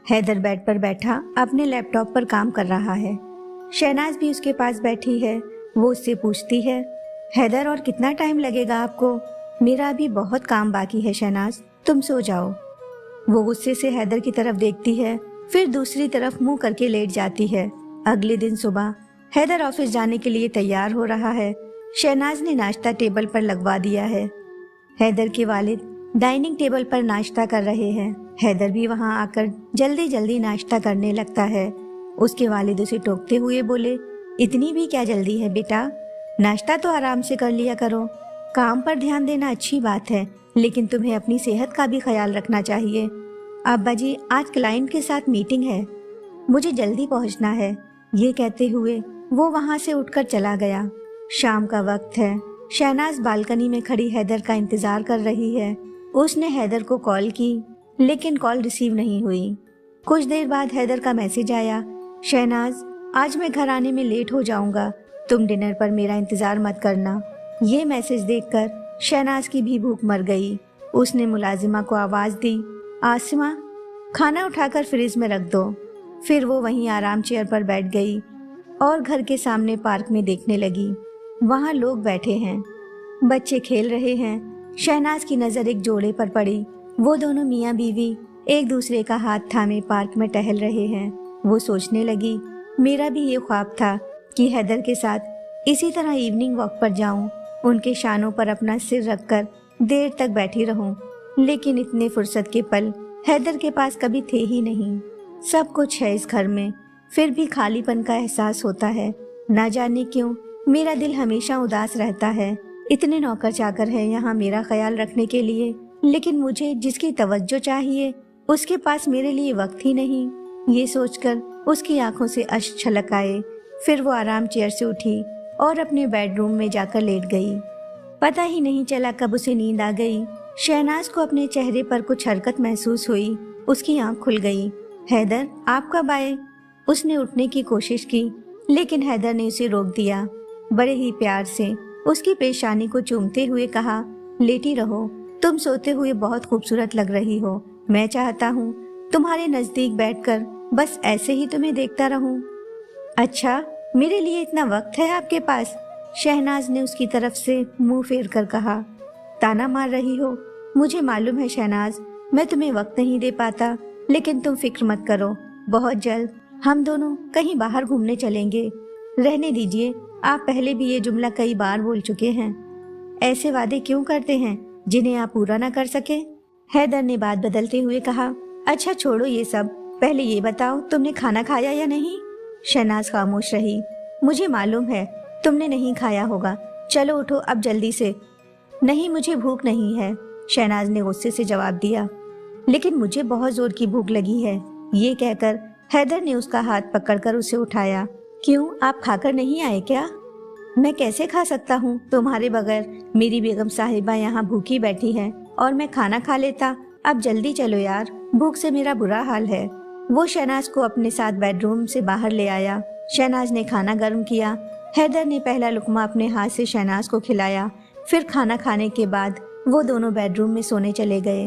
Haider bed पर बैठा अपने लैपटॉप पर काम कर रहा है। शहनाज भी उसके पास बैठी है। वो उससे पूछती है, हैदर और कितना टाइम लगेगा आपको? मेरा अभी बहुत काम बाकी है शहनाज, तुम सो जाओ। वो गुस्से से हैदर की तरफ देखती है, फिर दूसरी तरफ मुंह करके लेट जाती है। अगले दिन सुबह हैदर ऑफिस जाने के लिए तैयार हो रहा है। शहनाज ने नाश्ता टेबल पर लगवा दिया है। हैदर के वालिद डाइनिंग टेबल पर नाश्ता कर रहे हैं। हैदर भी वहां आकर जल्दी जल्दी नाश्ता करने लगता है। उसके वालिद उसे टोकते हुए बोले, इतनी भी क्या जल्दी है बेटा, नाश्ता तो आराम से कर लिया करो। काम पर ध्यान देना अच्छी बात है, लेकिन तुम्हें अपनी सेहत का भी ख्याल रखना चाहिए। अब्बा जी, आज क्लाइंट के साथ मीटिंग है, मुझे जल्दी पहुंचना है। ये कहते हुए वो वहां से उठकर चला गया। शाम का वक्त है। शहनाज बालकनी में खड़ी हैदर का इंतजार कर रही है। उसने हैदर को कॉल की, लेकिन कॉल रिसीव नहीं हुई। कुछ देर बाद हैदर का मैसेज आया, शहनाज, आज मैं घर आने में लेट हो जाऊंगा, तुम डिनर पर मेरा इंतजार मत करना। ये मैसेज देखकर शहनाज की भी भूख मर गई। उसने मुलाजिमा को आवाज दी, आसिमा, खाना उठाकर फ्रिज में रख दो। फिर वो वहीं आराम चेयर पर बैठ गई और घर के सामने पार्क में देखने लगी। वहाँ लोग बैठे हैं, बच्चे खेल रहे हैं। शहनाज की नज़र एक जोड़े पर पड़ी। वो दोनों मियाँ बीवी एक दूसरे का हाथ थामे पार्क में टहल रहे हैं। वो सोचने लगी, मेरा भी ये ख्वाब था कि हैदर के साथ इसी तरह इवनिंग वॉक पर जाऊं, उनके शानों पर अपना सिर रखकर देर तक बैठी रहूं। लेकिन इतने फुर्सत के पल हैदर के पास कभी थे ही नहीं। सब कुछ है इस घर में, फिर भी खालीपन का एहसास होता है। ना जाने क्यों मेरा दिल हमेशा उदास रहता है। इतने नौकर चाकर हैं यहाँ मेरा ख्याल रखने के लिए, लेकिन मुझे जिसकी तवज्जो चाहिए उसके पास मेरे लिए वक्त ही नहीं। ये सोचकर उसकी आंखों से अश्क छलक आए। फिर वो आराम चेयर से उठी और अपने बेडरूम में जाकर लेट गई। पता ही नहीं चला कब उसे नींद आ गई। शहनाज को अपने चेहरे पर कुछ हरकत महसूस हुई। उसकी आंख खुल गई। हैदर, आप कब आए? उसने उठने की कोशिश की, लेकिन हैदर ने उसे रोक दिया। बड़े ही प्यार से उसकी पेशानी को चूमते हुए कहा, लेटी रहो, तुम सोते हुए बहुत खूबसूरत लग रही हो। मैं चाहता हूँ तुम्हारे नजदीक बैठकर बस ऐसे ही तुम्हें देखता रहूं। अच्छा, मेरे लिए इतना वक्त है आपके पास? शहनाज ने उसकी तरफ से मुंह फेर कर कहा। ताना मार रही हो? मुझे मालूम है शहनाज, मैं तुम्हें वक्त नहीं दे पाता, लेकिन तुम फिक्र मत करो, बहुत जल्द हम दोनों कहीं बाहर घूमने चलेंगे। रहने दीजिए, आप पहले भी ये जुमला कई बार बोल चुके हैं। ऐसे वादे क्यों करते हैं जिन्हें आप पूरा ना कर सके? हैदर ने बात बदलते हुए कहा, अच्छा छोड़ो ये सब, पहले ये बताओ तुमने खाना खाया या नहीं? शहनाज खामोश रही। मुझे मालूम है तुमने नहीं खाया होगा, चलो उठो अब जल्दी से। नहीं, मुझे भूख नहीं है, शहनाज ने गुस्से से जवाब दिया। लेकिन मुझे बहुत जोर की भूख लगी है। ये कहकर हैदर ने उसका हाथ पकड़कर उसे उठाया। क्यों, आप खाकर नहीं आए क्या? मैं कैसे खा सकता हूँ तुम्हारे बगैर? मेरी बेगम साहिबा यहाँ भूखी बैठी है और मैं खाना खा लेता। अब जल्दी चलो यार, भूख से मेरा बुरा हाल है। वो शहनाज को अपने साथ बेडरूम से बाहर ले आया। शहनाज ने खाना गर्म किया। हैदर ने पहला लुकमा अपने हाथ से शहनाज को खिलाया। फिर खाना खाने के बाद वो दोनों बेडरूम में सोने चले गए।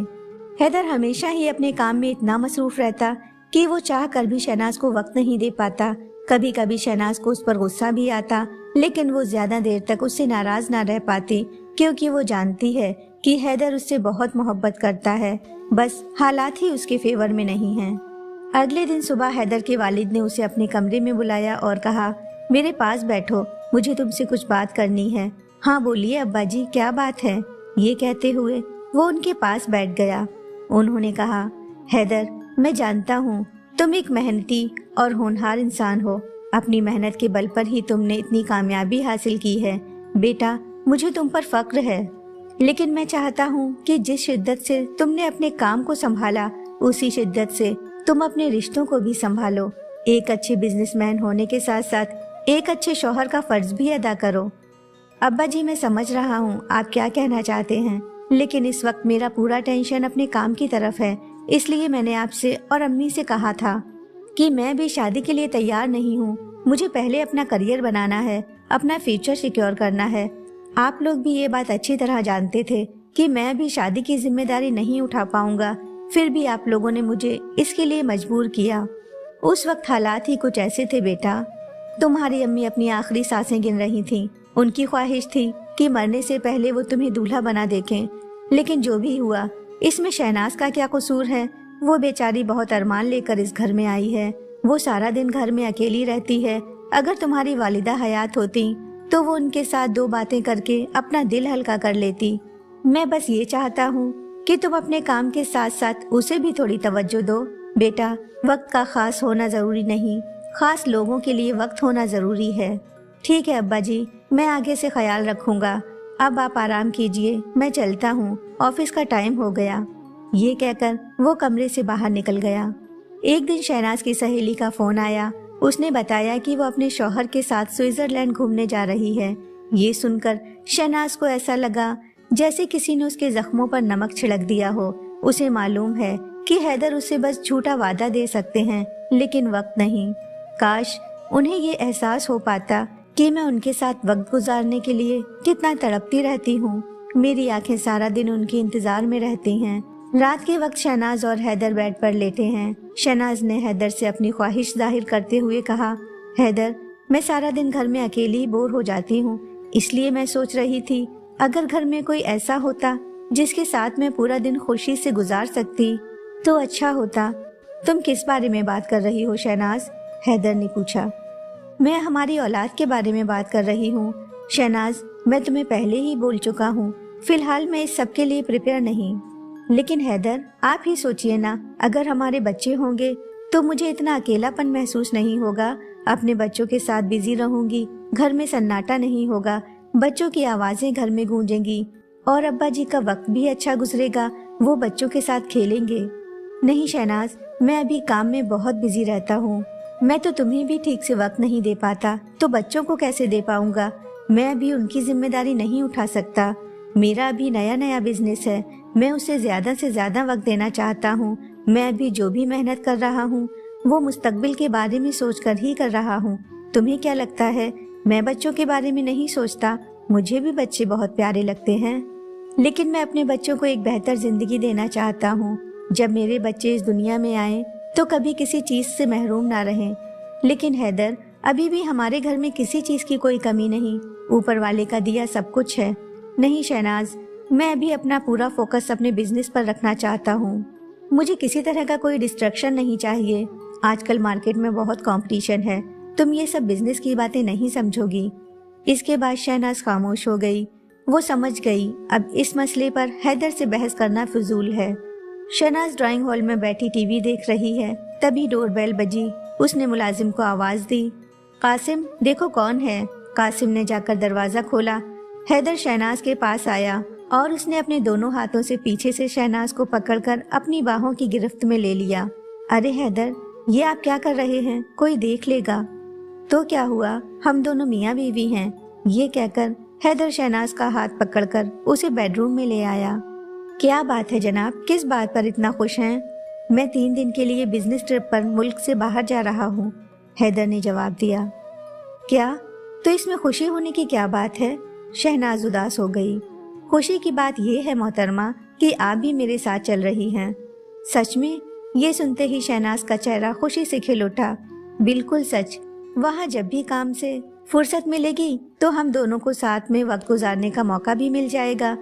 हैदर हमेशा ही अपने काम में इतना मसरूफ रहता कि वो चाह कर भी शहनाज को वक्त नहीं दे पाता। कभी कभी शहनाज को उस पर गुस्सा भी आता, लेकिन वो ज्यादा देर तक उससे नाराज ना रह पाती, क्योंकि वो जानती है कि हैदर उससे बहुत मोहब्बत करता है, बस हालात ही उसके फेवर में नहीं हैं। अगले दिन सुबह हैदर के वालिद ने उसे अपने कमरे में बुलाया और कहा, मेरे पास बैठो, मुझे तुमसे कुछ बात करनी है। हाँ बोलिए अब्बा जी, क्या बात है? ये कहते हुए वो उनके पास बैठ गया। उन्होंने कहा, हैदर, मैं जानता हूँ तुम एक मेहनती और होनहार इंसान हो। अपनी मेहनत के बल पर ही तुमने इतनी कामयाबी हासिल की है। बेटा, मुझे तुम पर फक्र है, लेकिन मैं चाहता हूँ कि जिस शिद्दत से तुमने अपने काम को संभाला, उसी शिद्दत से तुम अपने रिश्तों को भी संभालो। एक अच्छे बिजनेसमैन होने के साथ साथ एक अच्छे शौहर का फर्ज भी अदा करो। अब्बा जी, मैं समझ रहा हूँ आप क्या कहना चाहते हैं, लेकिन इस वक्त मेरा पूरा टेंशन अपने काम की तरफ है। इसलिए मैंने आपसे और अम्मी से कहा था कि मैं भी शादी के लिए तैयार नहीं हूँ। मुझे पहले अपना करियर बनाना है, अपना फ्यूचर सिक्योर करना है। आप लोग भी ये बात अच्छी तरह जानते थे, कि मैं भी शादी की जिम्मेदारी नहीं उठा पाऊंगा, फिर भी आप लोगों ने मुझे इसके लिए मजबूर किया। उस वक्त हालात ही कुछ ऐसे थे बेटा। तुम्हारी अम्मी अपनी आखिरी सांसें गिन रही थीं। उनकी ख्वाहिश थी कि मरने से पहले वो तुम्हें दूल्हा बना देखें, लेकिन जो भी हुआ इसमें शहनाज का क्या कसूर है। वो बेचारी बहुत अरमान लेकर इस घर में आई है। वो सारा दिन घर में अकेली रहती है। अगर तुम्हारी वालिदा हयात होती तो वो उनके साथ 2 बातें करके अपना दिल हल्का कर लेती। मैं बस ये चाहता हूँ कि तुम अपने काम के साथ साथ उसे भी थोड़ी तवज्जो दो। बेटा, वक्त का खास होना जरूरी नहीं, खास लोगों के लिए वक्त होना जरूरी है। ठीक है अब्बा जी, मैं आगे से ख्याल रखूंगा। अब आप आराम कीजिए, मैं चलता हूँ, ऑफिस का टाइम हो गया। ये कहकर वो कमरे से बाहर निकल गया। एक दिन शहनाज की सहेली का फोन आया। उसने बताया कि वो अपने शौहर के साथ स्विट्जरलैंड घूमने जा रही है। ये सुनकर शहनाज को ऐसा लगा जैसे किसी ने उसके जख्मों पर नमक छिड़क दिया हो। उसे मालूम है कि हैदर उसे बस झूठा वादा दे सकते हैं, लेकिन वक्त नहीं। काश उन्हें ये एहसास हो पाता कि मैं उनके साथ वक्त गुजारने के लिए कितना तड़पती रहती हूँ। मेरी आंखें सारा दिन उनके इंतजार में रहती हैं। रात के वक्त शहनाज और हैदर बेड पर लेटे हैं। शहनाज ने हैदर से अपनी ख्वाहिश जाहिर करते हुए कहा, हैदर, मैं सारा दिन घर में अकेली बोर हो जाती हूँ, इसलिए मैं सोच रही थी अगर घर में कोई ऐसा होता जिसके साथ मैं पूरा दिन खुशी से गुजार सकती तो अच्छा होता। तुम किस बारे में बात कर रही हो शहनाज? हैदर ने पूछा। मैं हमारी औलाद के बारे में बात कर रही हूँ शहनाज। मैं तुम्हें पहले ही बोल चुका हूँ, फिलहाल मैं इस सब के लिए प्रिपेयर नहीं। लेकिन हैदर, आप ही सोचिए ना, अगर हमारे बच्चे होंगे तो मुझे इतना अकेलापन महसूस नहीं होगा। अपने बच्चों के साथ बिजी रहूंगी, घर में सन्नाटा नहीं होगा, बच्चों की आवाजें घर में गूंजेंगी और अब्बा जी का वक्त भी अच्छा गुजरेगा, वो बच्चों के साथ खेलेंगे। नहीं शहनाज, मैं अभी काम में बहुत बिजी रहता हूँ। मैं तो तुम्हें भी ठीक से वक्त नहीं दे पाता तो बच्चों को कैसे दे पाऊंगा? मैं अभी उनकी जिम्मेदारी नहीं उठा सकता। मेरा अभी नया नया बिजनेस है, मैं उसे ज्यादा से ज्यादा वक्त देना चाहता हूँ। मैं अभी जो भी मेहनत कर रहा हूँ वो मुस्तकबिल के बारे में सोचकर ही कर रहा हूँ। तुम्हें क्या लगता है मैं बच्चों के बारे में नहीं सोचता? मुझे भी बच्चे बहुत प्यारे लगते हैं, लेकिन मैं अपने बच्चों को एक बेहतर जिंदगी देना चाहता हूँ। जब मेरे बच्चे इस दुनिया में आए तो कभी किसी चीज से महरूम ना रहें। लेकिन हैदर, अभी भी हमारे घर में किसी चीज की कोई कमी नहीं, ऊपर वाले का दिया सब कुछ है। नहीं शहनाज, मैं अभी अपना पूरा फोकस अपने बिजनेस पर रखना चाहता हूँ। मुझे किसी तरह का कोई डिस्ट्रैक्शन नहीं चाहिए। आजकल मार्केट में बहुत कंपटीशन है, तुम ये सब बिजनेस की बातें नहीं समझोगी। इसके बाद शहनाज खामोश हो गई। वो समझ गई अब इस मसले पर हैदर से बहस करना फिजूल है। शहनाज ड्राइंग हॉल में बैठी टीवी देख रही है, तभी डोरबेल बजी। उसने मुलाजिम को आवाज दी, कासिम, देखो कौन है। कासिम ने जाकर दरवाजा खोला। हैदर शहनाज के पास आया और उसने अपने दोनों हाथों से पीछे से शहनाज को पकड़कर अपनी बाहों की गिरफ्त में ले लिया। अरे हैदर, ये आप क्या कर रहे हैं? कोई देख लेगा तो क्या हुआ, हम दोनों मियाँ बीवी हैं। ये कहकर हैदर शहनाज का हाथ पकड़कर उसे बेडरूम में ले आया। क्या बात है जनाब, किस बात पर इतना खुश हैं? मैं 3 दिन के लिए बिजनेस ट्रिप पर मुल्क से बाहर जा रहा हूँ, हैदर ने जवाब दिया। क्या? तो इसमें खुशी होने की क्या बात है? शहनाज उदास हो गई। खुशी की बात यह है मोहतरमा कि आप भी मेरे साथ चल रही हैं। सच में? ये सुनते ही शहनाज का चेहरा खुशी से खिल उठा। बिल्कुल सच। वहाँ जब भी काम से फुर्सत मिलेगी तो हम दोनों को साथ में वक्त गुजारने का मौका भी मिल जाएगा।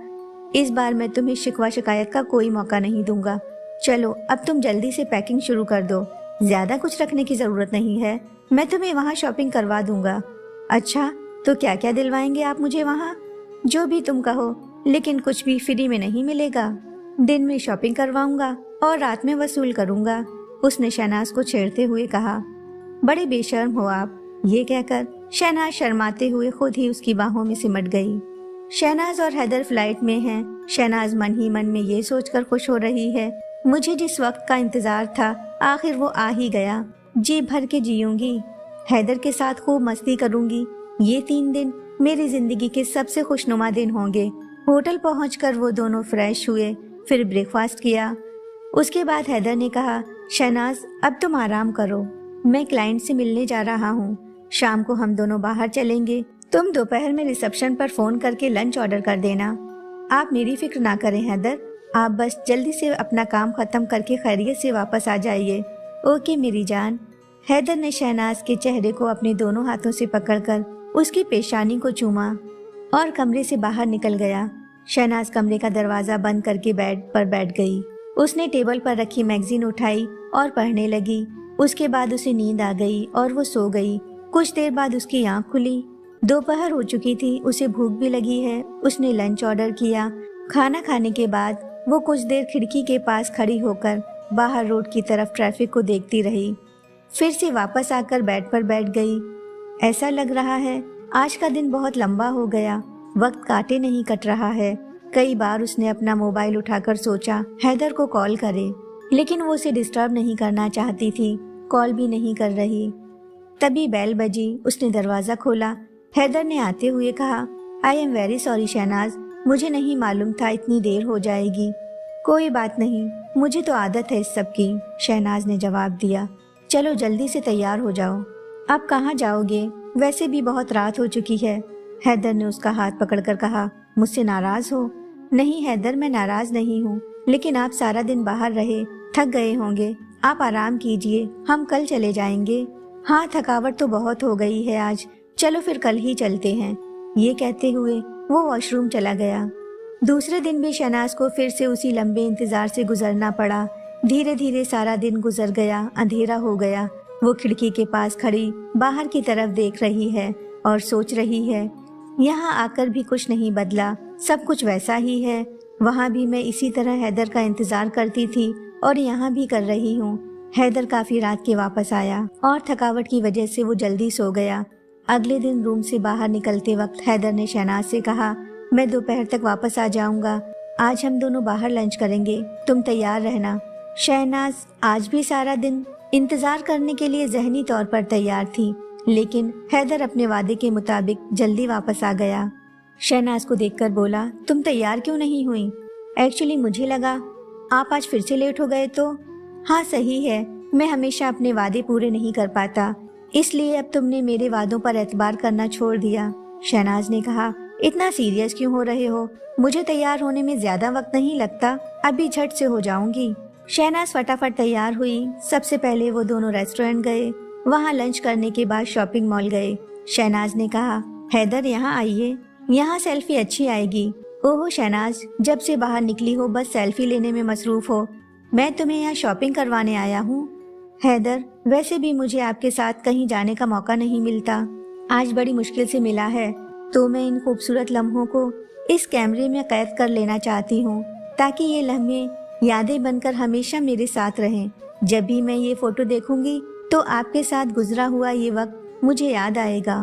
इस बार मैं तुम्हें शिकवा शिकायत का कोई मौका नहीं दूंगा। चलो अब तुम जल्दी से पैकिंग शुरू कर दो, ज्यादा कुछ रखने की जरूरत नहीं है, मैं तुम्हें वहाँ शॉपिंग करवा दूंगा। अच्छा, तो क्या क्या दिलवाएंगे आप मुझे वहाँ? जो भी तुम कहो, लेकिन कुछ भी फ्री में नहीं मिलेगा। दिन में शॉपिंग करवाऊंगा और रात में वसूल करूंगा, उसने शहनाज को छेड़ते हुए कहा। बड़े बेशर्म हो आप। ये कहकर शहनाज शर्माते हुए खुद ही उसकी बाहों में सिमट गई। शहनाज और हैदर फ्लाइट में हैं। शहनाज मन ही मन में ये सोचकर खुश हो रही है, मुझे जिस वक्त का इंतजार था आखिर वो आ ही गया। जी भर के जीऊंगी, हैदर के साथ खूब मस्ती करूंगी। ये 3 दिन मेरी जिंदगी के सबसे खुशनुमा दिन होंगे। होटल पहुंचकर वो दोनों फ्रेश हुए, फिर ब्रेकफास्ट किया। उसके बाद हैदर ने कहा, शहनाज अब तुम आराम करो, मैं क्लाइंट से मिलने जा रहा हूँ। शाम को हम दोनों बाहर चलेंगे, तुम दोपहर में रिसेप्शन पर फोन करके लंच ऑर्डर कर देना। आप मेरी फिक्र ना करें हैदर, आप बस जल्दी से अपना काम खत्म करके खैरियत से वापस आ जाइए। ओके मेरी जान। हैदर ने शहनाज के चेहरे को अपने दोनों हाथों से पकड़कर उसकी पेशानी को चूमा और कमरे से बाहर निकल गया। शहनाज कमरे का दरवाजा बंद करके बेड पर बैठ गई। उसने टेबल पर रखी मैगजीन उठाई और पढ़ने लगी। उसके बाद उसे नींद आ गई और वो सो गई। कुछ देर बाद उसकी आंख खुली। दोपहर हो चुकी थी, उसे भूख भी लगी है। उसने लंच ऑर्डर किया। खाना खाने के बाद वो कुछ देर खिड़की के पास खड़ी होकर बाहर रोड की तरफ ट्रैफिक को देखती रही। फिर से वापस आकर बेड पर बैठ गई। ऐसा लग रहा है आज का दिन बहुत लंबा हो गया, वक्त काटे नहीं कट रहा है। कई बार उसने अपना मोबाइल उठाकर सोचा हैदर को कॉल करे, लेकिन वो उसे डिस्टर्ब नहीं करना चाहती थी। कॉल भी नहीं कर रही। तभी बेल बजी। उसने दरवाजा खोला। हैदर ने आते हुए कहा, I am very sorry Shahnaz, मुझे नहीं मालूम था इतनी देर हो जाएगी। कोई बात नहीं, मुझे तो आदत है इस सब की, शहनाज ने जवाब दिया। चलो जल्दी से तैयार हो जाओ। आप कहाँ जाओगे? वैसे भी बहुत रात हो चुकी है। हैदर ने उसका हाथ पकड़कर कहा, मुझसे नाराज हो? नहीं हैदर, मैं नाराज नहीं हूँ, लेकिन आप सारा दिन बाहर रहे, थक गए होंगे। आप आराम कीजिए, हम कल चले जाएंगे। हाँ, थकावट तो बहुत हो गई है आज, चलो फिर कल ही चलते हैं। ये कहते हुए वो वॉशरूम चला गया। दूसरे दिन भी शहनाज को फिर से उसी लंबे इंतजार से गुजरना पड़ा। धीरे धीरे सारा दिन गुजर गया। अंधेरा हो गया। वो खिड़की के पास खड़ी बाहर की तरफ देख रही है और सोच रही है, यहाँ आकर भी कुछ नहीं बदला, सब कुछ वैसा ही है। वहाँ भी मैं इसी तरह हैदर का इंतजार करती थी और यहाँ भी कर रही हूँ। हैदर काफी रात के वापस आया और थकावट की वजह से वो जल्दी सो गया। अगले दिन रूम से बाहर निकलते वक्त हैदर ने शहनाज से कहा, मैं दोपहर तक वापस आ जाऊंगा। आज हम दोनों बाहर लंच करेंगे, तुम तैयार रहना। शहनाज आज भी सारा दिन इंतजार करने के लिए जहनी तौर पर तैयार थी, लेकिन हैदर अपने वादे के मुताबिक जल्दी वापस आ गया। शहनाज को देखकर बोला, तुम तैयार क्यों नहीं हुई? एक्चुअली मुझे लगा आप आज फिर से लेट हो गए तो। हाँ सही है, मैं हमेशा अपने वादे पूरे नहीं कर पाता, इसलिए अब तुमने मेरे वादों पर एतबार करना छोड़ दिया। शहनाज ने कहा, इतना सीरियस क्यों हो रहे हो? मुझे तैयार होने में ज्यादा वक्त नहीं लगता, अभी झट से हो जाऊंगी। शहनाज फटाफट तैयार हुई। सबसे पहले वो दोनों रेस्टोरेंट गए। वहाँ लंच करने के बाद शॉपिंग मॉल गए। शहनाज ने कहा, हैदर यहाँ आइए, यहाँ सेल्फी अच्छी आएगी। ओहो शहनाज, जब से बाहर निकली हो बस सेल्फी लेने में मसरूफ हो। मैं तुम्हें यहाँ शॉपिंग करवाने आया हूँ। हैदर, वैसे भी मुझे आपके साथ कहीं जाने का मौका नहीं मिलता, आज बड़ी मुश्किल से मिला है, तो मैं इन खूबसूरत लम्हों को इस कैमरे में कैद कर लेना चाहती हूँ, ताकि ये लम्हे यादें बनकर हमेशा मेरे साथ रहें। जब भी मैं ये फोटो देखूंगी तो आपके साथ गुजरा हुआ ये वक्त मुझे याद आएगा।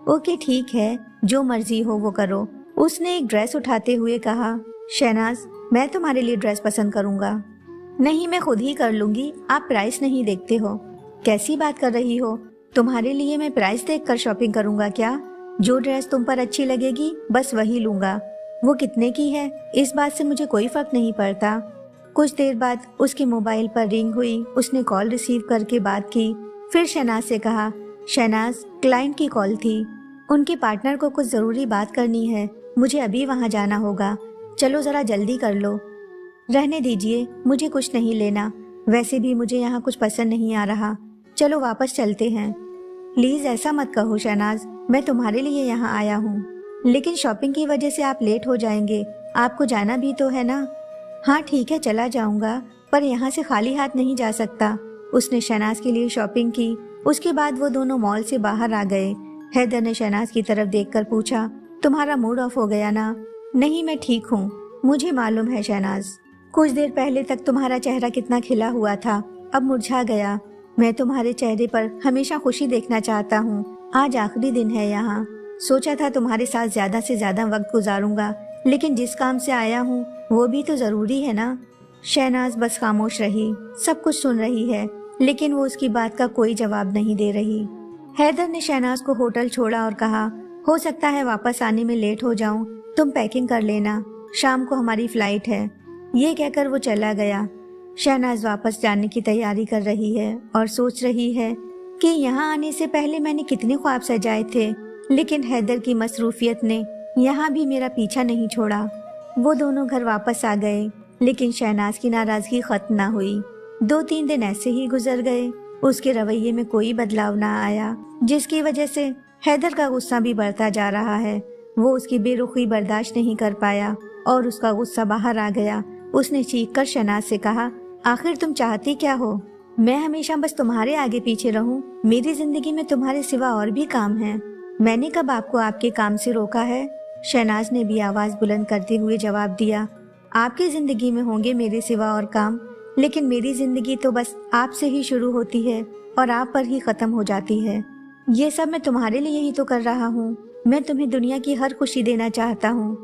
ओके ठीक है, जो मर्जी हो वो करो, उसने एक ड्रेस उठाते हुए कहा। शहनाज, मैं तुम्हारे लिए ड्रेस पसंद करूंगा। नहीं, मैं खुद ही कर लूंगी, आप प्राइस नहीं देखते हो। कैसी बात कर रही हो? तुम्हारे लिए मैं प्राइस देखकर शॉपिंग करूंगा क्या? जो ड्रेस तुम पर अच्छी लगेगी बस वही लूंगा। वो कितने की है इस बात से मुझे कोई फर्क नहीं पड़ता। कुछ देर बाद उसके मोबाइल पर रिंग हुई। उसने कॉल रिसीव करके बात की। फिर शहनाज से कहा, शहनाज, क्लाइंट की कॉल थी, उनके पार्टनर को कुछ जरूरी बात करनी है, मुझे अभी वहाँ जाना होगा, चलो जरा जल्दी कर लो। रहने दीजिए, मुझे कुछ नहीं लेना, वैसे भी मुझे यहाँ कुछ पसंद नहीं आ रहा, चलो वापस चलते हैं। प्लीज ऐसा मत कहो शहनाज, मैं तुम्हारे लिए यहाँ आया हूँ, लेकिन शॉपिंग की वजह से आप लेट हो जाएंगे, आपको जाना भी तो है ना। हाँ ठीक है, चला जाऊंगा, पर यहाँ से खाली हाथ नहीं जा सकता। उसने शहनाज के लिए शॉपिंग की। उसके बाद वो दोनों मॉल से बाहर आ गए। हैदर ने शहनाज की तरफ देखकर पूछा, तुम्हारा मूड ऑफ हो गया ना? नहीं, मैं ठीक हूँ, मुझे मालूम है शहनाज, कुछ देर पहले तक तुम्हारा चेहरा कितना खिला हुआ था, अब मुरझा गया। मैं तुम्हारे चेहरे पर हमेशा खुशी देखना चाहता हूँ। आज आखिरी दिन है यहाँ, सोचा था तुम्हारे साथ ज्यादा से ज्यादा वक्त गुजारूंगा, लेकिन जिस काम से आया हूँ वो भी तो जरूरी है ना। शहनाज बस खामोश रही, सब कुछ सुन रही है, लेकिन वो उसकी बात का कोई जवाब नहीं दे रही। हैदर ने शहनाज को होटल छोड़ा और कहा, हो सकता है वापस आने में लेट हो जाऊं, तुम पैकिंग कर लेना, शाम को हमारी फ्लाइट है। ये कहकर वो चला गया। शहनाज वापस जाने की तैयारी कर रही है और सोच रही है कि यहाँ आने से पहले मैंने कितने ख्वाब सजाए थे, लेकिन हैदर की मसरूफियत ने यहाँ भी मेरा पीछा नहीं छोड़ा। वो दोनों घर वापस आ गए, लेकिन शहनाज की नाराजगी खत्म ना हुई। 2-3 दिन ऐसे ही गुजर गए। उसके रवैये में कोई बदलाव ना आया, जिसकी वजह से हैदर का गुस्सा भी बढ़ता जा रहा है। वो उसकी बेरुखी बर्दाश्त नहीं कर पाया और उसका गुस्सा बाहर आ गया। उसने चीखकर शहनाज से कहा, आखिर तुम चाहती क्या हो? मैं हमेशा बस तुम्हारे आगे पीछे रहूं? मेरी जिंदगी में तुम्हारे सिवा और भी काम हैं। मैंने कब आपको आपके काम से रोका है? शहनाज ने भी आवाज बुलंद करते हुए जवाब दिया, आपकी जिंदगी में होंगे मेरे सिवा और काम, लेकिन मेरी जिंदगी तो बस आपसे ही शुरू होती है और आप पर ही खत्म हो जाती है। ये सब मैं तुम्हारे लिए ही तो कर रहा हूँ। मैं तुम्हें दुनिया की हर खुशी देना चाहता हूँ।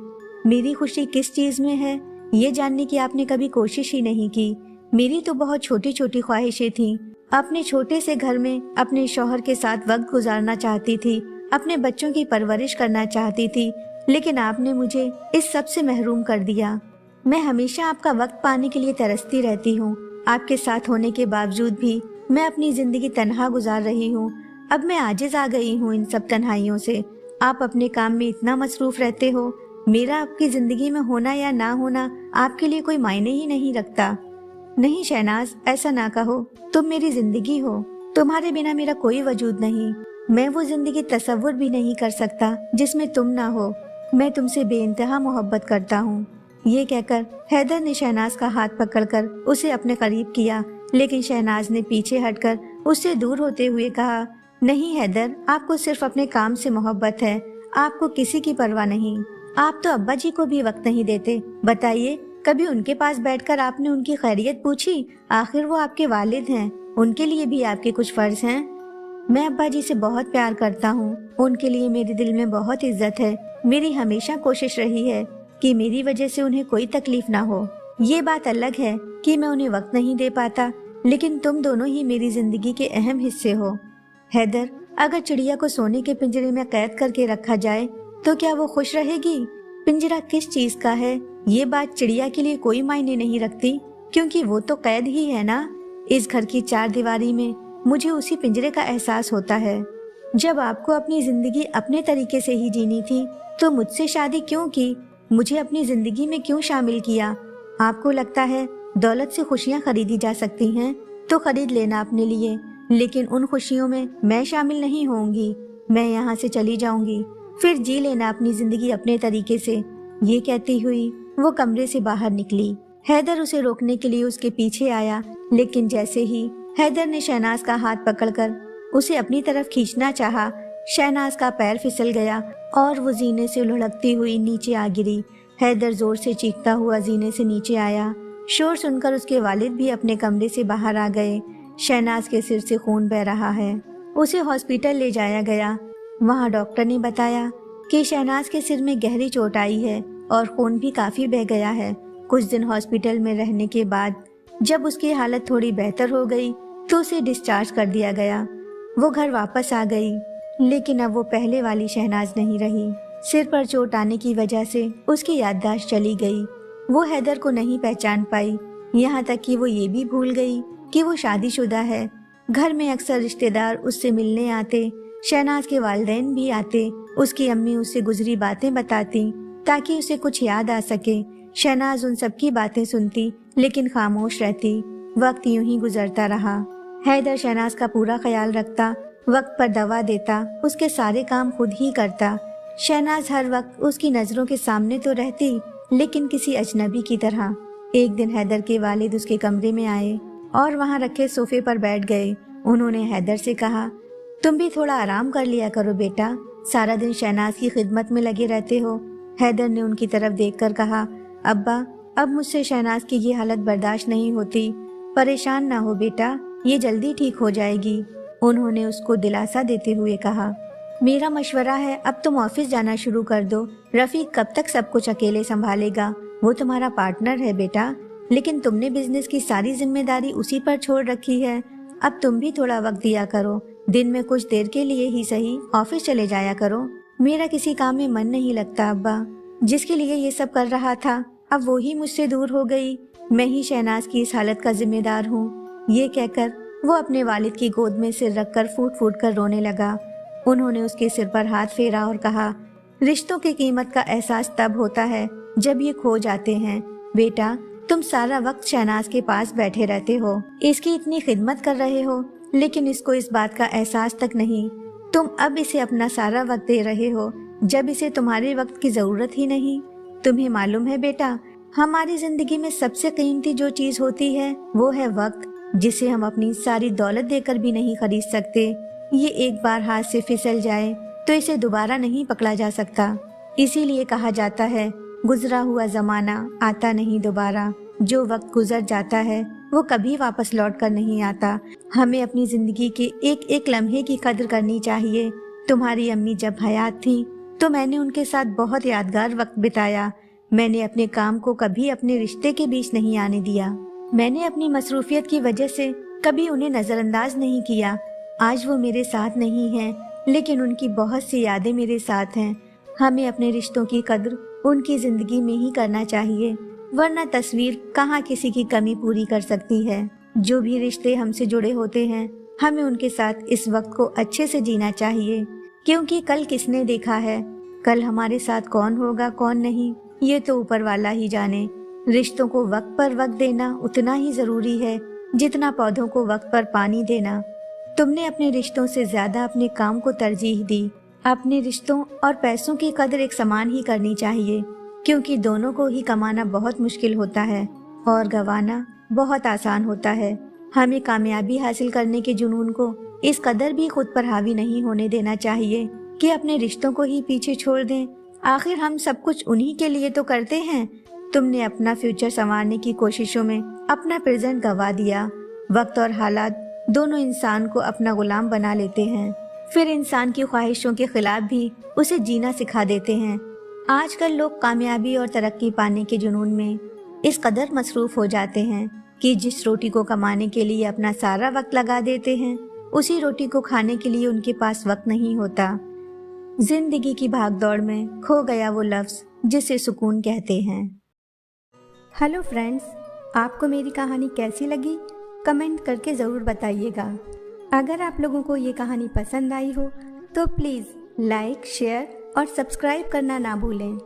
मेरी खुशी किस चीज में है, ये जानने की आपने कभी कोशिश ही नहीं की। मेरी तो बहुत छोटी छोटी ख्वाहिशें थीं। अपने छोटे से घर में अपने शौहर के साथ वक्त गुजारना चाहती थी, अपने बच्चों की परवरिश करना चाहती थी, लेकिन आपने मुझे इस सब से महरूम कर दिया। मैं हमेशा आपका वक्त पाने के लिए तरसती रहती हूँ। आपके साथ होने के बावजूद भी मैं अपनी जिंदगी तन्हा गुजार रही हूँ। अब मैं आजिज आ गई हूँ इन सब तन्हाइयों से। आप अपने काम में इतना मसरूफ रहते हो, मेरा आपकी जिंदगी में होना या ना होना आपके लिए कोई मायने ही नहीं रखता। नहीं शहनाज, ऐसा ना कहो। तुम मेरी जिंदगी हो, तुम्हारे बिना मेरा कोई वजूद नहीं। मैं वो जिंदगी तसव्वुर भी नहीं कर सकता जिसमें तुम ना हो। मैं तुमसे बेइंतहा मोहब्बत करता हूँ। ये कहकर हैदर ने शहनाज का हाथ पकड़कर उसे अपने करीब किया, लेकिन शहनाज ने पीछे हटकर उससे दूर होते हुए कहा, नहीं हैदर, आपको सिर्फ अपने काम से मोहब्बत है, आपको किसी की परवाह नहीं। आप तो अब्बा जी को भी वक्त नहीं देते। बताइए, कभी उनके पास बैठकर आपने उनकी खैरियत पूछी? आखिर वो आपके वालिद हैं, उनके लिए भी आपके कुछ फर्ज हैं। मैं अब्बा जी से बहुत प्यार करता हूँ, उनके लिए मेरे दिल में बहुत इज्जत है। मेरी हमेशा कोशिश रही है कि मेरी वजह से उन्हें कोई तकलीफ ना हो। ये बात अलग है कि मैं उन्हें वक्त नहीं दे पाता, लेकिन तुम दोनों ही मेरी जिंदगी के अहम हिस्से हो। हैदर, अगर चिड़िया को सोने के पिंजरे में कैद करके रखा जाए तो क्या वो खुश रहेगी? पिंजरा किस चीज का है, ये बात चिड़िया के लिए कोई मायने नहीं रखती, क्योंकि वो तो कैद ही है ना। इस घर की चार दीवारी में मुझे उसी पिंजरे का एहसास होता है। जब आपको अपनी जिंदगी अपने तरीके से ही जीनी थी तो मुझसे शादी क्यों की? मुझे अपनी जिंदगी में क्यों शामिल किया? आपको लगता है दौलत से खुशियां खरीदी जा सकती हैं तो खरीद लेना अपने लिए, लेकिन उन खुशियों में मैं शामिल नहीं होंगी। मैं यहाँ से चली जाऊंगी, फिर जी लेना अपनी जिंदगी अपने तरीके से। ये कहती हुई वो कमरे से बाहर निकली। हैदर उसे रोकने के लिए उसके पीछे आया, लेकिन जैसे ही हैदर ने शहनाज का हाथ पकड़कर उसे अपनी तरफ खींचना चाहा, शहनाज का पैर फिसल गया और वो जीने से लुढ़कती हुई नीचे आ गिरी। हैदर जोर से चीखता हुआ जीने से नीचे आया। शोर सुनकर उसके वालिद भी अपने कमरे से बाहर आ गए। शहनाज के सिर से खून बह रहा है। उसे हॉस्पिटल ले जाया गया। वहाँ डॉक्टर ने बताया कि शहनाज के सिर में गहरी चोट आई है और खून भी काफी बह गया है। कुछ दिन हॉस्पिटल में रहने के बाद जब उसकी हालत थोड़ी बेहतर हो गई तो उसे डिस्चार्ज कर दिया गया। वो घर वापस आ गई, लेकिन अब वो पहले वाली शहनाज नहीं रही। सिर पर चोट आने की वजह से उसकी याददाश्त चली गई। वो हैदर को नहीं पहचान पाई, यहाँ तक कि वो ये भी भूल गई कि वो शादीशुदा है। घर में अक्सर रिश्तेदार उससे मिलने आते, शहनाज के वालिदैन भी आते। उसकी अम्मी उससे गुजरी बातें बताती ताकि उसे कुछ याद आ सके। शहनाज उन सबकी बातें सुनती, लेकिन खामोश रहती। वक्त यूं ही गुजरता रहा। हैदर शहनाज का पूरा ख्याल रखता, वक्त पर दवा देता, उसके सारे काम खुद ही करता। शहनाज हर वक्त उसकी नजरों के सामने तो रहती, लेकिन किसी अजनबी की तरह। एक दिन हैदर के वालिद उसके कमरे में आए और वहां रखे सोफे पर बैठ गए। उन्होंने हैदर से कहा, तुम भी थोड़ा आराम कर लिया करो बेटा, सारा दिन शहनाज की खिदमत में लगे रहते हो। हैदर ने उनकी तरफ देखकर कहा, अब्बा, अब मुझसे शहनाज की ये हालत बर्दाश्त नहीं होती। परेशान ना हो बेटा, ये जल्दी ठीक हो जाएगी। उन्होंने उसको दिलासा देते हुए कहा, मेरा मशवरा है अब तुम ऑफिस जाना शुरू कर दो। रफीक कब तक सब कुछ अकेले संभालेगा? वो तुम्हारा पार्टनर है बेटा, लेकिन तुमने बिजनेस की सारी जिम्मेदारी उसी पर छोड़ रखी है। अब तुम भी थोड़ा वक्त दिया करो, दिन में कुछ देर के लिए ही सही ऑफिस चले जाया करो। मेरा किसी काम में मन नहीं लगता अब्बा, जिसके लिए ये सब कर रहा था अब वो ही मुझसे दूर हो गई। मैं ही शहनाज की इस हालत का जिम्मेदार हूँ। ये कहकर वो अपने वालिद की गोद में सिर रखकर फूट फूट कर रोने लगा। उन्होंने उसके सिर पर हाथ फेरा और कहा, रिश्तों की कीमत का एहसास तब होता है जब ये खो जाते हैं। बेटा, तुम सारा वक्त शहनाज के पास बैठे रहते हो, इसकी इतनी खिदमत कर रहे हो, लेकिन इसको इस बात का एहसास तक नहीं। तुम अब इसे अपना सारा वक्त दे रहे हो जब इसे तुम्हारे वक्त की जरूरत ही नहीं। तुम्हें मालूम है बेटा, हमारी जिंदगी में सबसे कीमती जो चीज होती है वो है वक्त, जिसे हम अपनी सारी दौलत देकर भी नहीं खरीद सकते। ये एक बार हाथ से फिसल जाए तो इसे दोबारा नहीं पकड़ा जा सकता। इसीलिए कहा जाता है, गुजरा हुआ जमाना आता नहीं दोबारा। जो वक्त गुजर जाता है वो कभी वापस लौट कर नहीं आता। हमें अपनी जिंदगी के एक एक लम्हे की कदर करनी चाहिए। तुम्हारी अम्मी जब हयात थी तो मैंने उनके साथ बहुत यादगार वक्त बिताया। मैंने अपने काम को कभी अपने रिश्ते के बीच नहीं आने दिया। मैंने अपनी मसरूफियत की वजह से कभी उन्हें नजरअंदाज नहीं किया। आज वो मेरे साथ नहीं हैं, लेकिन उनकी बहुत सी यादें मेरे साथ हैं। हमें अपने रिश्तों की कदर उनकी जिंदगी में ही करना चाहिए, वरना तस्वीर कहाँ किसी की कमी पूरी कर सकती है। जो भी रिश्ते हमसे जुड़े होते हैं, हमें उनके साथ इस वक्त को अच्छे से जीना चाहिए, क्योंकि कल किसने देखा है। कल हमारे साथ कौन होगा कौन नहीं, ये तो ऊपर वाला ही जाने। रिश्तों को वक्त पर वक्त देना उतना ही जरूरी है जितना पौधों को वक्त पर पानी देना। तुमने अपने रिश्तों से ज्यादा अपने काम को तरजीह दी। अपने रिश्तों और पैसों की कदर एक समान ही करनी चाहिए, क्योंकि दोनों को ही कमाना बहुत मुश्किल होता है और गंवाना बहुत आसान होता है। हमें कामयाबी हासिल करने के जुनून को इस कदर भी खुद पर हावी नहीं होने देना चाहिए कि अपने रिश्तों को ही पीछे छोड़ दें। आखिर हम सब कुछ उन्हीं के लिए तो करते हैं। तुमने अपना फ्यूचर संवारने की कोशिशों में अपना प्रेजेंट गंवा दिया। वक्त और हालात दोनों इंसान को अपना गुलाम बना लेते हैं, फिर इंसान की ख्वाहिशों के खिलाफ भी उसे जीना सिखा देते हैं। आजकल लोग कामयाबी और तरक्की पाने के जुनून में इस कदर मसरूफ हो जाते हैं कि जिस रोटी को कमाने के लिए अपना सारा वक्त लगा देते हैं, उसी रोटी को खाने के लिए उनके पास वक्त नहीं होता। जिंदगी की भागदौड़ में खो गया वो लफ्ज जिसे सुकून कहते हैं। हेलो फ्रेंड्स, आपको मेरी कहानी कैसी लगी कमेंट करके ज़रूर बताइएगा। अगर आप लोगों को ये कहानी पसंद आई हो तो प्लीज़ लाइक, शेयर और सब्सक्राइब करना ना भूलें।